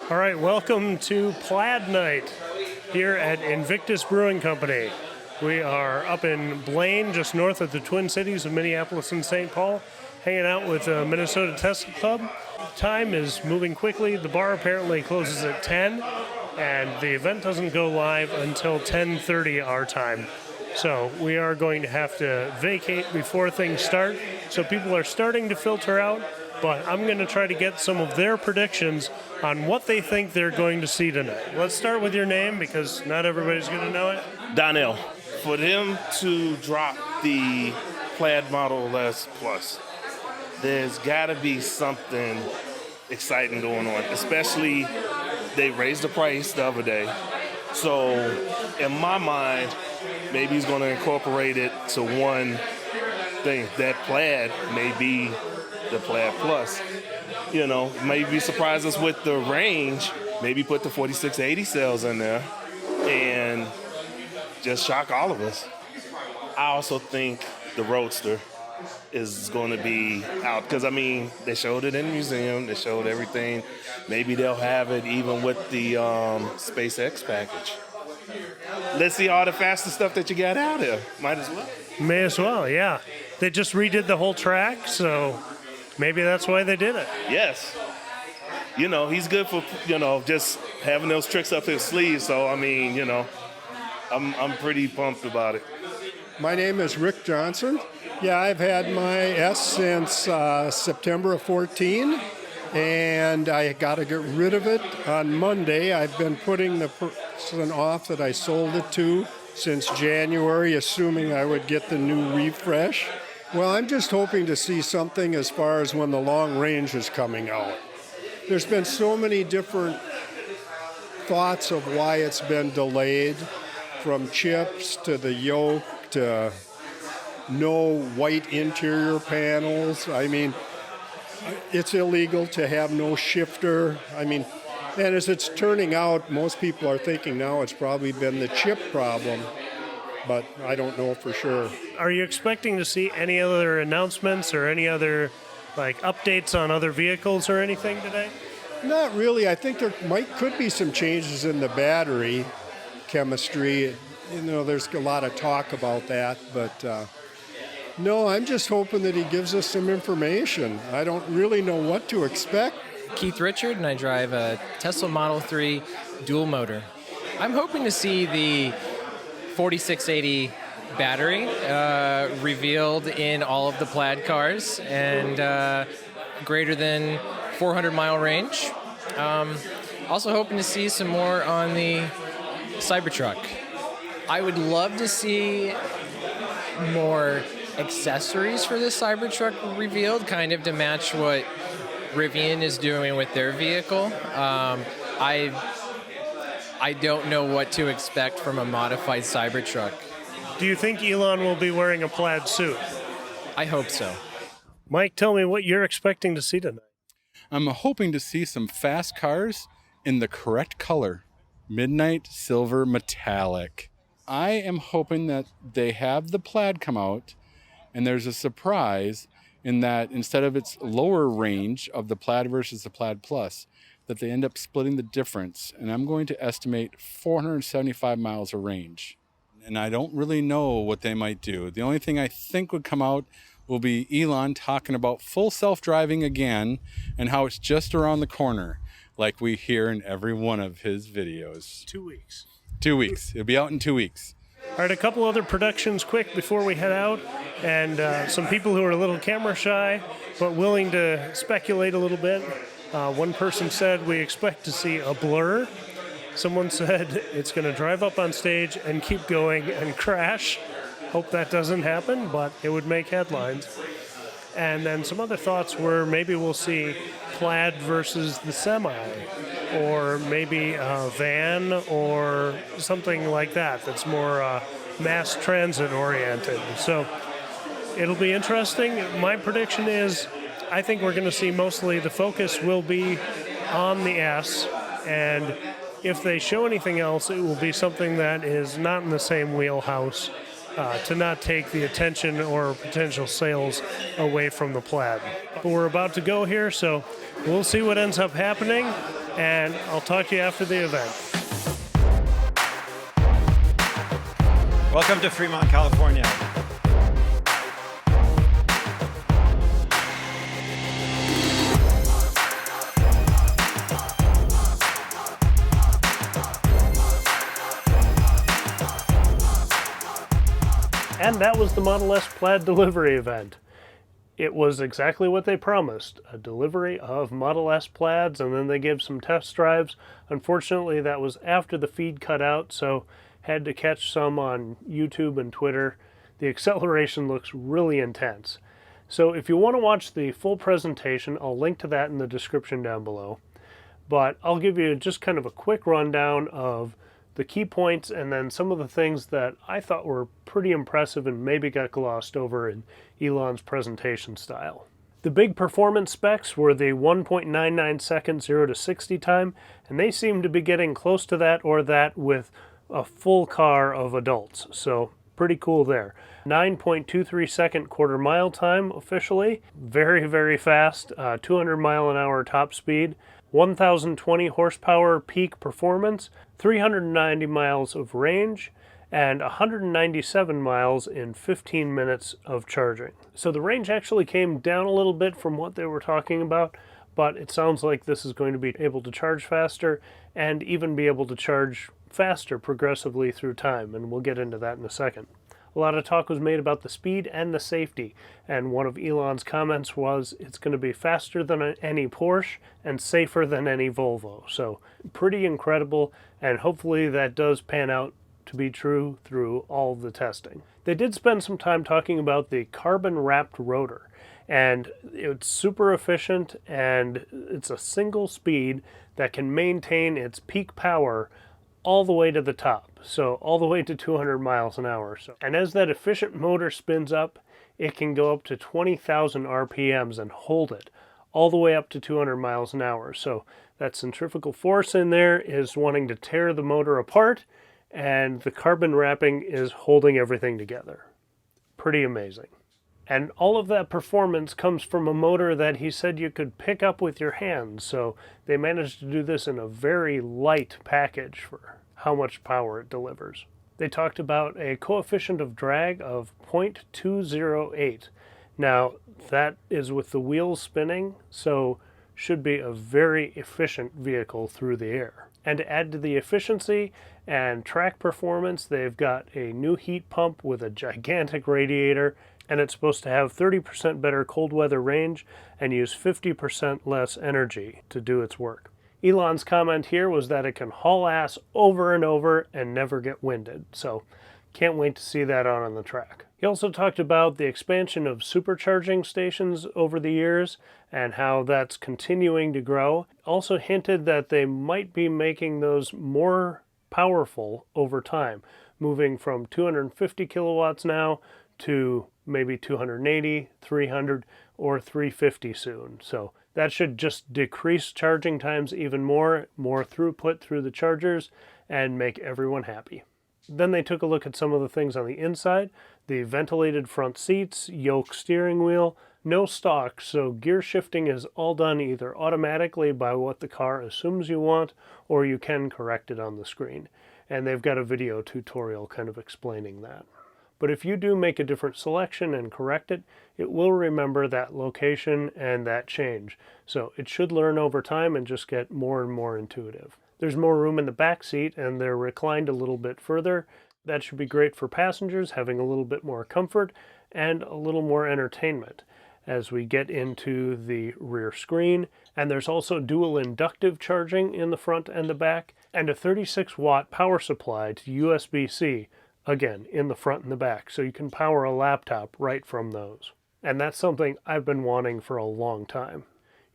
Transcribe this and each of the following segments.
All right, welcome to Plaid Night here at Invictus Brewing Company. We are up in Blaine, just north of the Twin Cities of Minneapolis and St. Paul, hanging out with the Minnesota Tesla Club. Time is moving quickly. The bar apparently closes at 10, and the event doesn't go live until 10:30 our time. So we are going to have to vacate before things start. So people are starting to filter out, but I'm going to try to get some of their predictions on what they think they're going to see tonight. Let's start with your name, because not everybody's going to know it. Donnelly. For them to drop the Plaid Model S Plus, there's got to be something exciting going on, especially they raised the price the other day. So in my mind, maybe he's going to incorporate it to one thing. That Plaid may be the Plaid Plus. You know, maybe surprise us with the range, maybe put the 4680 cells in there and just shock all of us. I also think the Roadster is going to be out because, I mean, they showed it in the museum. They showed everything. Maybe they'll have it even with the SpaceX package. Let's see all the faster stuff that you got out there. Might as well. May as well, yeah. They just redid the whole track, so maybe that's why they did it. Yes. You know, he's good for, just having those tricks up his sleeve. So, I mean, I'm pretty pumped about it. My name is Rick Johnson. Yeah, I've had my S since September of 14, and I got to get rid of it on Monday. I've been putting the person off that I sold it to since January, assuming I would get the new refresh. Well, I'm just hoping to see something as far as when the long range is coming out. There's been so many different thoughts of why it's been delayed, from chips to the yoke to no white interior panels. I mean, it's illegal to have no shifter. I mean, and as it's turning out, most people are thinking now it's probably been the chip problem, but I don't know for sure. Are you expecting to see any other announcements or any other updates on other vehicles or anything today? Not really. I think there could be some changes in the battery chemistry. There's a lot of talk about that, but no, I'm just hoping that he gives us some information. I don't really know what to expect. Keith Richard, and I drive a Tesla Model 3 dual motor. I'm hoping to see the 4680 battery revealed in all of the Plaid cars and greater than 400-mile range. Also hoping to see some more on the Cybertruck. I would love to see more accessories for the Cybertruck revealed, kind of to match what Rivian is doing with their vehicle. I don't know what to expect from a modified Cybertruck. Do you think Elon will be wearing a plaid suit? I hope so. Mike, tell me what you're expecting to see tonight. I'm hoping to see some fast cars in the correct color. Midnight Silver Metallic. I am hoping that they have the Plaid come out and there's a surprise in that instead of its lower range of the Plaid versus the Plaid Plus, that they end up splitting the difference. And I'm going to estimate 475 miles of range. And I don't really know what they might do. The only thing I think would come out will be Elon talking about full self-driving again and how it's just around the corner, like we hear in every one of his videos. 2 weeks. 2 weeks. It'll be out in 2 weeks. All right, a couple other productions quick before we head out, and some people who are a little camera shy but willing to speculate a little bit. One person said we expect to see a blur. Someone said it's going to drive up on stage and keep going and crash. Hope that doesn't happen, but it would make headlines. And then some other thoughts were maybe we'll see Plaid versus the Semi, or maybe a van or something like that that's more mass transit oriented. So it'll be interesting. My prediction is I think we're going to see mostly the focus will be on the S, and if they show anything else, it will be something that is not in the same wheelhouse to not take the attention or potential sales away from the Plaid. But we're about to go here, so we'll see what ends up happening. and I'll talk to you after the event. Welcome to Fremont, California. And that was the Model S Plaid delivery event. It was exactly what they promised, a delivery of Model S Plaids, and then they gave some test drives. Unfortunately, that was after the feed cut out, so had to catch some on YouTube and Twitter. The acceleration looks really intense. So if you want to watch the full presentation, I'll link to that in the description down below. But I'll give you just kind of a quick rundown of the key points and then some of the things that I thought were pretty impressive and maybe got glossed over in Elon's presentation style. The big performance specs were the 1.99 second 0 to 60 time, and they seem to be getting close to that or that with a full car of adults, so pretty cool there. 9.23 second quarter mile time officially, very, very fast, 200 mile an hour top speed. 1,020 horsepower peak performance, 390 miles of range, and 197 miles in 15 minutes of charging. So the range actually came down a little bit from what they were talking about, but it sounds like this is going to be able to charge faster and even be able to charge faster progressively through time, and we'll get into that in a second. A lot of talk was made about the speed and the safety, and one of Elon's comments was it's going to be faster than any Porsche and safer than any Volvo. So pretty incredible, and hopefully that does pan out to be true through all the testing. They did spend some time talking about the carbon-wrapped rotor, and it's super efficient, and it's a single speed that can maintain its peak power all the way to the top, so all the way to 200 miles an hour. And as that efficient motor spins up, it can go up to 20,000 RPMs and hold it all the way up to 200 miles an hour. So that centrifugal force in there is wanting to tear the motor apart, and the carbon wrapping is holding everything together. Pretty amazing. And all of that performance comes from a motor that he said you could pick up with your hands, so they managed to do this in a very light package for how much power it delivers. They talked about a coefficient of drag of 0.208. Now, that is with the wheels spinning, so should be a very efficient vehicle through the air. And to add to the efficiency and track performance, they've got a new heat pump with a gigantic radiator, and it's supposed to have 30% better cold weather range and use 50% less energy to do its work. Elon's comment here was that it can haul ass over and over and never get winded, so can't wait to see that out on the track. He also talked about the expansion of supercharging stations over the years and how that's continuing to grow. Also hinted that they might be making those more powerful over time, moving from 250 kilowatts now to maybe 280, 300, or 350 soon. So that should just decrease charging times even more throughput through the chargers, and make everyone happy. Then they took a look at some of the things on the inside. The ventilated front seats, yoke steering wheel, no stock, so gear shifting is all done either automatically by what the car assumes you want, or you can correct it on the screen. And they've got a video tutorial kind of explaining that. But if you do make a different selection and correct it, it will remember that location and that change. So it should learn over time and just get more and more intuitive. There's more room in the back seat, and they're reclined a little bit further. That should be great for passengers, having a little bit more comfort and a little more entertainment as we get into the rear screen. And there's also dual inductive charging in the front and the back, and a 36-watt power supply to USB-C, again, in the front and the back, so you can power a laptop right from those. And that's something I've been wanting for a long time.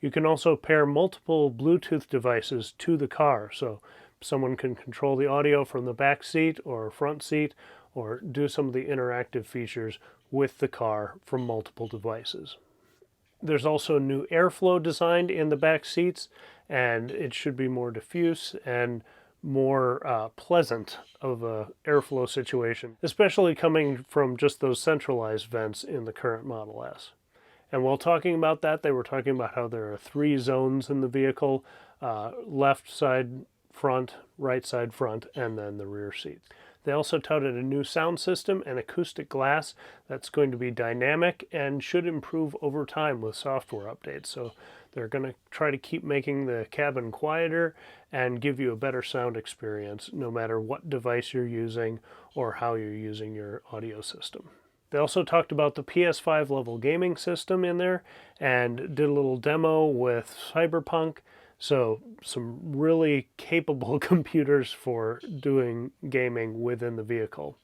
You can also pair multiple Bluetooth devices to the car, so someone can control the audio from the back seat or front seat, or do some of the interactive features with the car from multiple devices. There's also new airflow designed in the back seats, and it should be more diffuse and more pleasant of a airflow situation, especially coming from just those centralized vents in the current Model S. And while talking about that, they were talking about how there are 3 zones in the vehicle, left side front, right side front, and then the rear seats. They also touted a new sound system and acoustic glass that's going to be dynamic and should improve over time with software updates. So they're going to try to keep making the cabin quieter and give you a better sound experience no matter what device you're using or how you're using your audio system. They also talked about the PS5 level gaming system in there and did a little demo with Cyberpunk. So some really capable computers for doing gaming within the vehicle.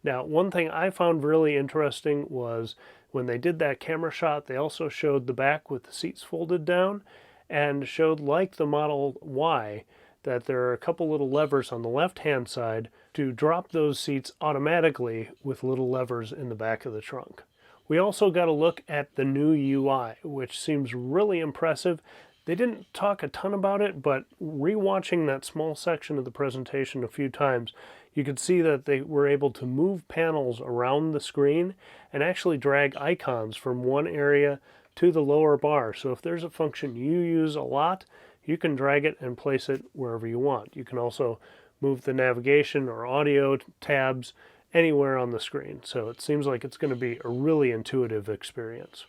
Now, one thing I found really interesting was when they did that camera shot, they also showed the back with the seats folded down and showed, like the Model Y, that there are a couple little levers on the left-hand side to drop those seats automatically with little levers in the back of the trunk. We also got a look at the new UI, which seems really impressive. They didn't talk a ton about it, but rewatching that small section of the presentation a few times, you could see that they were able to move panels around the screen and actually drag icons from one area to the lower bar. So if there's a function you use a lot, you can drag it and place it wherever you want. You can also move the navigation or audio tabs anywhere on the screen. So it seems like it's going to be a really intuitive experience.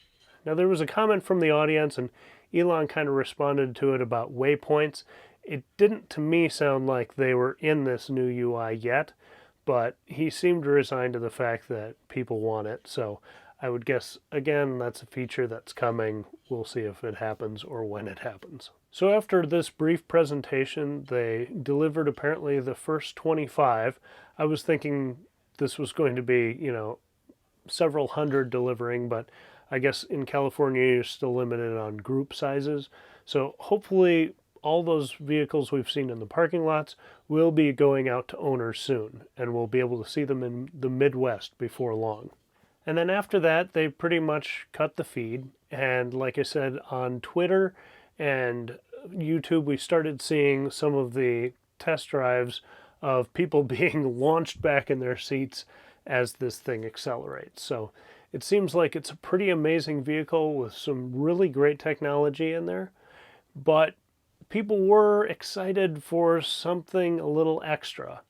Now, there was a comment from the audience, and Elon kind of responded to it about waypoints. It didn't, to me, sound like they were in this new UI yet, but he seemed resigned to the fact that people want it. So I would guess, again, that's a feature that's coming. We'll see if it happens or when it happens. So after this brief presentation, they delivered apparently the first 25. I was thinking this was going to be, several hundred delivering, but I guess in California you're still limited on group sizes. So hopefully all those vehicles we've seen in the parking lots will be going out to owners soon, and we'll be able to see them in the Midwest before long. And then after that, they pretty much cut the feed. And like I said, on Twitter and YouTube, we started seeing some of the test drives of people being launched back in their seats as this thing accelerates. So it seems like it's a pretty amazing vehicle with some really great technology in there. But people were excited for something a little extra.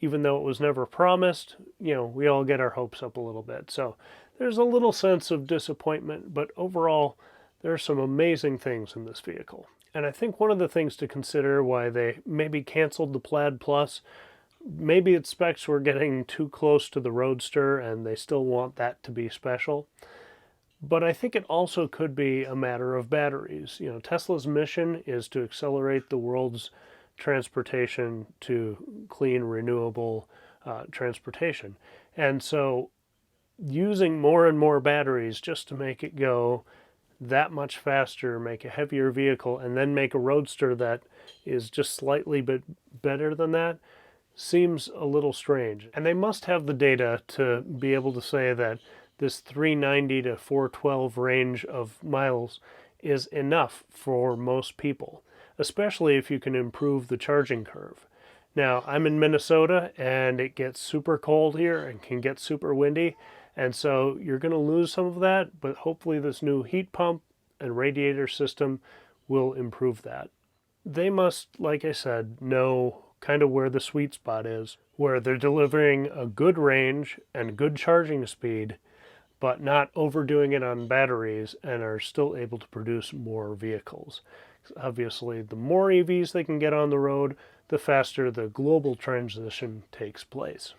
Even though it was never promised, we all get our hopes up a little bit. So there's a little sense of disappointment, but overall, there are some amazing things in this vehicle. And I think one of the things to consider why they maybe canceled the Plaid Plus, maybe its specs were getting too close to the Roadster and they still want that to be special. But I think it also could be a matter of batteries. Tesla's mission is to accelerate the world's transportation to clean, renewable transportation. And so using more and more batteries just to make it go that much faster, make a heavier vehicle, and then make a Roadster that is just slightly bit better than that seems a little strange. And they must have the data to be able to say that this 390 to 412 range of miles is enough for most people, especially if you can improve the charging curve. Now, I'm in Minnesota, and it gets super cold here and can get super windy, and so you're going to lose some of that, but hopefully this new heat pump and radiator system will improve that. They must, like I said, know kind of where the sweet spot is, where they're delivering a good range and good charging speed, but not overdoing it on batteries, and are still able to produce more vehicles. Obviously, the more EVs they can get on the road, the faster the global transition takes place.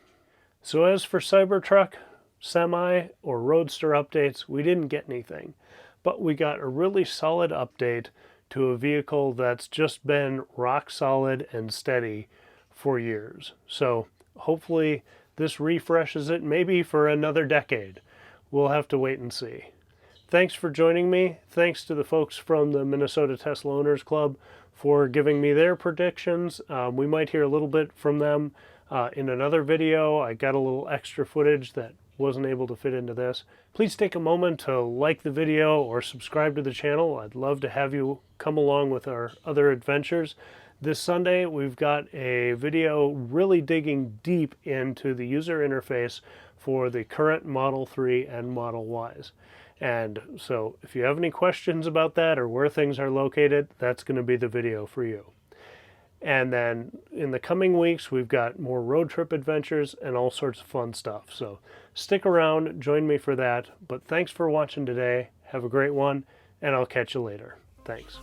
So as for Cybertruck, Semi, or Roadster updates, we didn't get anything. But we got a really solid update to a vehicle that's just been rock solid and steady for years. So hopefully this refreshes it maybe for another decade. We'll have to wait and see. Thanks for joining me. Thanks to the folks from the Minnesota Tesla Owners Club for giving me their predictions. We might hear a little bit from them in another video. I got a little extra footage that wasn't able to fit into this. Please take a moment to like the video or subscribe to the channel. I'd love to have you come along with our other adventures. This Sunday, we've got a video really digging deep into the user interface for the current Model 3 and Model Ys. And so if you have any questions about that or where things are located, that's going to be the video for you. And then in the coming weeks, we've got more road trip adventures and all sorts of fun stuff. So stick around, join me for that. But thanks for watching today. Have a great one, and I'll catch you later. Thanks.